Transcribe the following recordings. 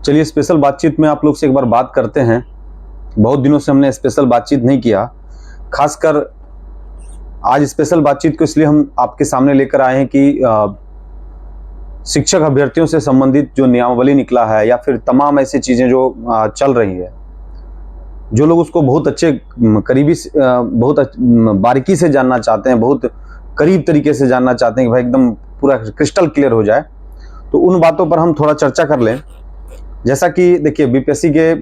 चलिए स्पेशल बातचीत में आप लोग से एक बार बात करते हैं। बहुत दिनों से हमने स्पेशल बातचीत नहीं किया। खासकर आज स्पेशल बातचीत को इसलिए हम आपके सामने लेकर आए हैं कि शिक्षक अभ्यर्थियों से संबंधित जो नियमावली निकला है या फिर तमाम ऐसी चीज़ें जो चल रही है, जो लोग उसको बहुत अच्छे करीबी बहुत बारीकी से जानना चाहते हैं, बहुत करीब तरीके से जानना चाहते हैं कि भाई एकदम पूरा क्रिस्टल क्लियर हो जाए, तो उन बातों पर हम थोड़ा चर्चा कर लें। जैसा कि देखिए बीपीएससी के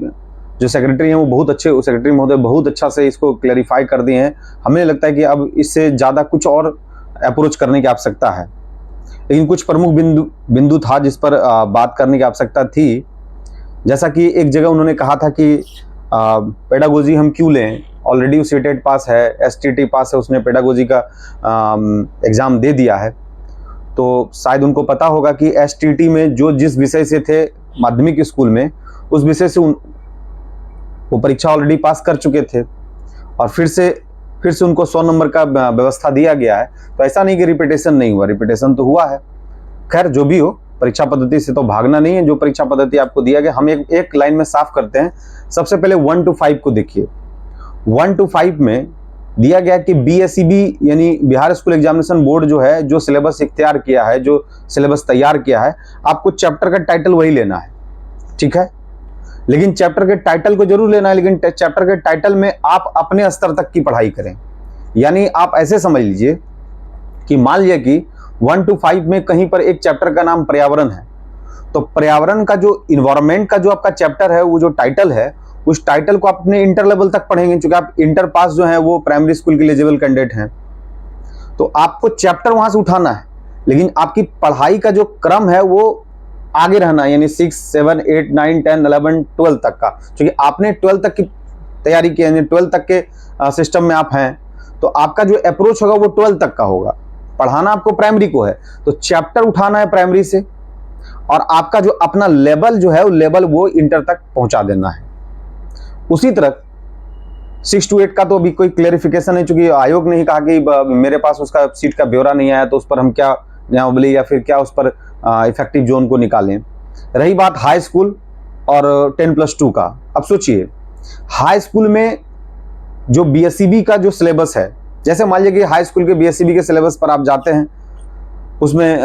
जो सेक्रेटरी हैं वो बहुत अच्छे, सेक्रेटरी महोदय बहुत अच्छा से इसको क्लैरिफाई कर दिए हैं। हमें लगता है कि अब इससे ज़्यादा कुछ और अप्रोच करने की आवश्यकता है, लेकिन कुछ प्रमुख बिंदु था जिस पर बात करने की आवश्यकता थी। जैसा कि एक जगह उन्होंने कहा था कि पेडागोजी हम क्यों लें, ऑलरेडी वो सीटेट पास है, एसटीटी पास है, उसने पेडागोजी का एग्ज़ाम दे दिया है। तो शायद उनको पता होगा कि एसटीटी में जो जिस विषय से थे माध्यमिक स्कूल में, उस विषय से वो परीक्षा ऑलरेडी पास कर चुके थे और फिर से उनको 100 नंबर का व्यवस्था दिया गया है। तो ऐसा नहीं कि रिपीटेशन नहीं हुआ, रिपीटेशन तो हुआ है। खैर जो भी हो, परीक्षा पद्धति से तो भागना नहीं है। जो परीक्षा पद्धति आपको दिया गया, हम एक लाइन में साफ करते हैं। सबसे पहले 1 to 5 को देखिए। 1 to 5 में दिया गया कि बीएसईबी यानी बिहार स्कूल एग्जामिनेशन बोर्ड जो है, जो सिलेबस इख्तियार किया है, जो सिलेबस तैयार किया है, आपको चैप्टर का टाइटल वही लेना है, ठीक है। लेकिन चैप्टर के टाइटल को जरूर लेना है, लेकिन चैप्टर के टाइटल में आप अपने स्तर तक की पढ़ाई करें। यानी आप ऐसे समझ लीजिए कि मान लीजिए कि 1 to 5 में कहीं पर एक चैप्टर का नाम पर्यावरण है, तो पर्यावरण का जो इन्वायरमेंट का जो आपका चैप्टर है, वो जो टाइटल है, उस टाइटल को आप अपने इंटर लेवल तक पढ़ेंगे। क्योंकि आप इंटर पास जो है वो प्राइमरी स्कूल के एलिजिबल कैंडिडेट हैं, तो आपको चैप्टर वहां से उठाना है, लेकिन आपकी पढ़ाई का जो क्रम है वो आगे रहना है, यानी 6, 7, 8, 9, 10, 11, 12 तक का। क्योंकि आपने 12 तक की तैयारी की, यानी 12 तक के सिस्टम में आप हैं, तो आपका जो अप्रोच होगा वो 12 तक का होगा। पढ़ाना आपको प्राइमरी को है, तो चैप्टर उठाना है प्राइमरी से, और आपका जो अपना लेवल जो है वो लेवल वो इंटर तक पहुंचा देना है। उसी तरह 6 to 8 का तो अभी कोई क्लेरिफिकेशन नहीं, चूंकि आयोग ने ही कहा कि मेरे पास उसका सीट का ब्यौरा नहीं आया, तो उस पर हम क्या नियमावली या फिर क्या उस पर इफेक्टिव जोन को निकालें। रही बात हाई स्कूल और 10+2 का, अब सोचिए हाई स्कूल में जो बीएसईबी का जो सिलेबस है, जैसे मान लीजिए कि हाई स्कूल के बीएसईबी के सिलेबस पर आप जाते हैं, उसमें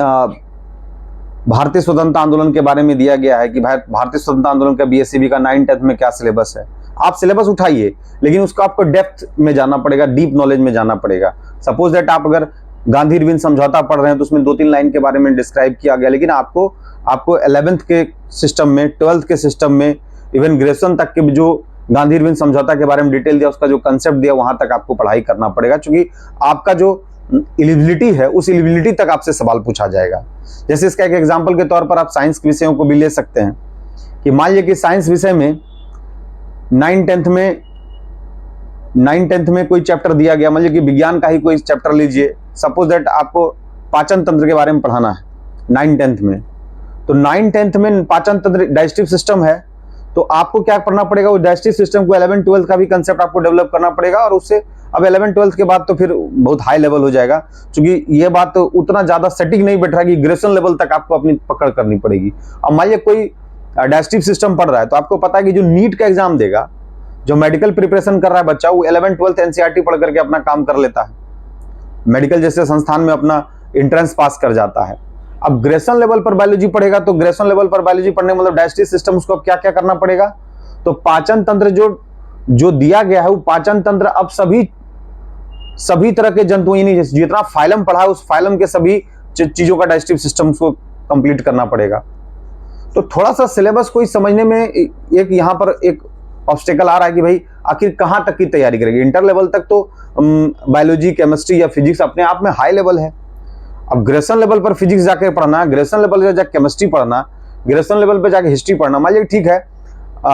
भारतीय स्वतंत्रता आंदोलन के बारे में दिया गया है कि भारतीय स्वतंत्रता आंदोलन का बीएसईबी का 9, 10 में क्या सिलेबस है। आप सिलेबस उठाइए, लेकिन उसको आपको डेप्थ में जाना पड़ेगा, डीप नॉलेज में जाना पड़ेगा। सपोज दैट आप अगर गांधी इरविन समझौता पढ़ रहे हैं, तो उसमें 2-3 लाइन के बारे में डिस्क्राइब किया गया, लेकिन आपको 11th के सिस्टम में, 12th के सिस्टम में, इवन ग्रेजुएशन तक के जो गांधी इरविन समझौता के बारे में डिटेल दिया, उसका जो कंसेप्ट दिया, वहां तक आपको पढ़ाई करना पड़ेगा। क्योंकि आपका जो एलिजिबिलिटी है, उस एलिजिबिलिटी तक आपसे सवाल पूछा जाएगा। जैसे इसका एक एग्जाम्पल के तौर पर आप साइंस के विषयों को भी ले सकते हैं कि मान लीजिए कि साइंस विषय में 9, 10th में कोई चैप्टर दिया गया, मान लीजिए कि विज्ञान का ही कोई चैप्टर लीजिए। सपोज दैट आपको पाचन तंत्र के बारे में पढ़ाना है 9, 10th में, तो 9, 10th में पाचन तंत्र डाइजेस्टिव सिस्टम है, तो आपको क्या करना पड़ेगा, वो डाइजेस्टिव सिस्टम को 11, 12 का भी कंसेप्ट आपको डेवलप करना पड़ेगा। और उससे अब 11, 12 के बाद तो फिर बहुत हाई लेवल हो जाएगा, क्योंकि ये बात तो उतना ज्यादा सेटिंग नहीं बैठ रहा कि ग्रेजुएशन लेवल तक आपको अपनी पकड़ करनी पड़ेगी। अब मान लीजिए कोई डाइजेस्टिव सिस्टम पढ़ रहा है, तो आपको पता है कि जो नीट का एग्जाम देगा, जो मेडिकल प्रिपरेशन कर रहा है बच्चा, वो 11, 12 एनसीईआरटी पढ़ करके अपना काम कर लेता है, मेडिकल जैसे संस्थान में अपना एंट्रेंस पास कर जाता है। अब ग्रेजुएशन लेवल पर बायोलॉजी पढ़ेगा, तो ग्रेजुएशन लेवल पर बायोलॉजी पढ़ने मतलब डाइजेस्टिव सिस्टम, उसको क्या क्या करना पड़ेगा, तो पाचन तंत्र जो दिया गया है, वो पाचन तंत्र अब सभी तरह के जंतुओं, यानी जितना फाइलम पढ़ा है, उस फाइलम के सभी चीजों का डाइजेस्टिव सिस्टम को कंप्लीट करना पड़ेगा। तो थोड़ा सा सिलेबस को समझने में एक यहाँ पर एक ऑब्स्टेकल आ रहा है कि भाई आखिर कहाँ तक की तैयारी करेगी। इंटर लेवल तक तो बायोलॉजी, केमिस्ट्री या फिजिक्स अपने आप में हाई लेवल है। अब ग्रेजुएशन लेवल पर फिजिक्स जाके पढ़ना, ग्रेजुएशन लेवल पर जाके केमिस्ट्री पढ़ना, ग्रेजुएशन लेवल पर जाके हिस्ट्री पढ़ना, मान लीजिए ठीक है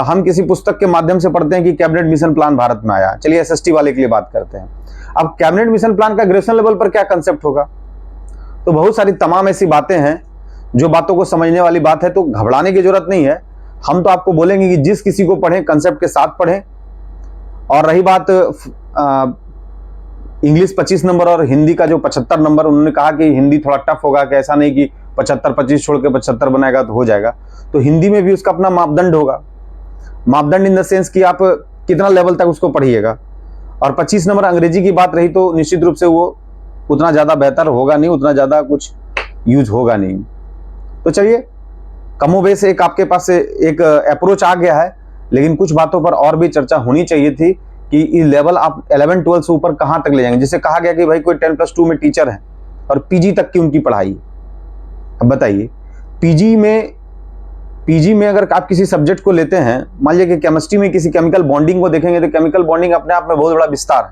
हम किसी पुस्तक के माध्यम से पढ़ते हैं कि कैबिनेट मिशन प्लान भारत में आया, चलिए एसएसटी वाले के लिए बात करते हैं। अब कैबिनेट मिशन प्लान का ग्रेजुएशन लेवल पर क्या कंसेप्ट होगा, तो बहुत सारी तमाम ऐसी बातें हैं जो बातों को समझने वाली बात है, तो घबराने की जरूरत नहीं है। हम तो आपको बोलेंगे कि जिस किसी को पढ़ें कंसेप्ट के साथ पढ़ें। और रही बात इंग्लिश 25 नंबर और हिंदी का जो 75 नंबर, उन्होंने कहा कि हिंदी थोड़ा टफ होगा, कि ऐसा नहीं कि 25 छोड़ के 75 बनाएगा तो हो जाएगा। तो हिंदी में भी उसका अपना मापदंड होगा, मापदंड इन द सेंस कि आप कितना लेवल तक उसको पढ़िएगा। और 25 नंबर अंग्रेजी की बात रही तो निश्चित रूप से वो उतना ज़्यादा बेहतर होगा नहीं, उतना ज़्यादा कुछ यूज होगा नहीं। तो चलिए, कमोबेश एक आपके पास से एक अप्रोच आ गया है, लेकिन कुछ बातों पर और भी चर्चा होनी चाहिए थी कि ये लेवल आप 11-12 से ऊपर कहाँ तक ले जाएंगे। जैसे कहा गया कि भाई कोई 10+2 में टीचर है और पीजी तक की उनकी पढ़ाई। अब बताइए, पीजी में अगर आप किसी सब्जेक्ट को लेते हैं, मान लीजिए कि केमिस्ट्री में किसी केमिकल बॉन्डिंग को देखेंगे तो केमिकल बॉन्डिंग अपने आप में बहुत बड़ा विस्तार है।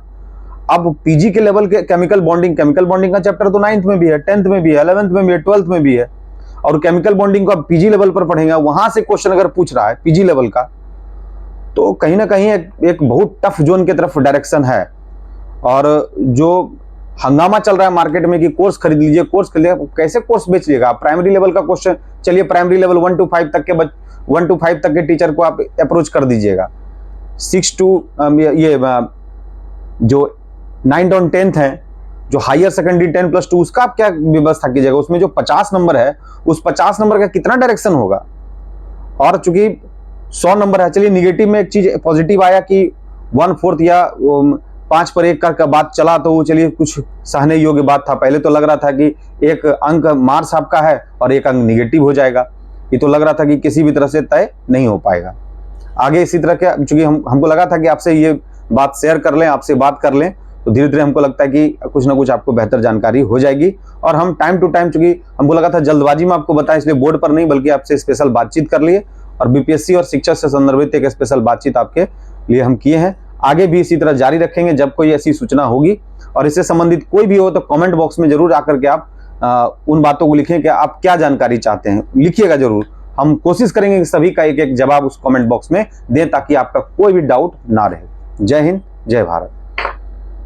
अब पीजी के लेवल के केमिकल बॉन्डिंग का चैप्टर तो 9th में भी है, 10th में भी है, 11th में भी है, 12th में भी है। और केमिकल बॉन्डिंग को आप पीजी लेवल पर पढ़ेंगे, वहां से क्वेश्चन अगर पूछ रहा है पीजी लेवल का, तो कहीं ना कहीं एक बहुत टफ जोन की तरफ डायरेक्शन है। और जो हंगामा चल रहा है मार्केट में कि कोर्स खरीद लीजिए, कोर्स खरीद लीजिए, कैसे कोर्स बेच लीजिएगा? प्राइमरी लेवल का क्वेश्चन, चलिए प्राइमरी लेवल 1 to 5 तक के टीचर को आप अप्रोच कर दीजिएगा। 6 to ये जो 9th और 10th है, जो हायर सेकेंडरी 10+2, उसका आप क्या व्यवस्था कीजिएगा? उसमें जो 50 नंबर है, उस 50 नंबर का कितना डायरेक्शन होगा? और चूंकि 100 नंबर है, चलिए निगेटिव में एक चीज पॉजिटिव आया कि 1/4 या 5 पर 1 का बात चला, तो चलिए कुछ सहने योग्य बात था। पहले तो लग रहा था कि एक अंक मार्क्स आपका है और एक अंक निगेटिव हो जाएगा, ये तो लग रहा था कि किसी भी तरह से तय नहीं हो पाएगा। आगे इसी तरह के, चूंकि हमको लगा था कि आपसे ये बात शेयर कर लें, आपसे बात कर लें, तो धीरे धीरे हमको लगता है कि कुछ ना कुछ आपको बेहतर जानकारी हो जाएगी। और हम टाइम टू टाइम, चूंकि हमको लगा था जल्दबाजी में आपको बताएं, इसलिए बोर्ड पर नहीं बल्कि आपसे स्पेशल बातचीत कर लिए और बीपीएससी और शिक्षक से संदर्भित एक स्पेशल बातचीत आपके लिए हम किए हैं। आगे भी इसी तरह जारी रखेंगे जब कोई ऐसी सूचना होगी। और इससे संबंधित कोई भी हो तो कमेंट बॉक्स में जरूर आकर के आप उन बातों को लिखें कि आप क्या जानकारी चाहते हैं, लिखिएगा जरूर। हम कोशिश करेंगे कि सभी का एक एक जवाब उस कमेंट बॉक्स में दें ताकि आपका कोई भी डाउट ना रहे। जय हिंद, जय भारत।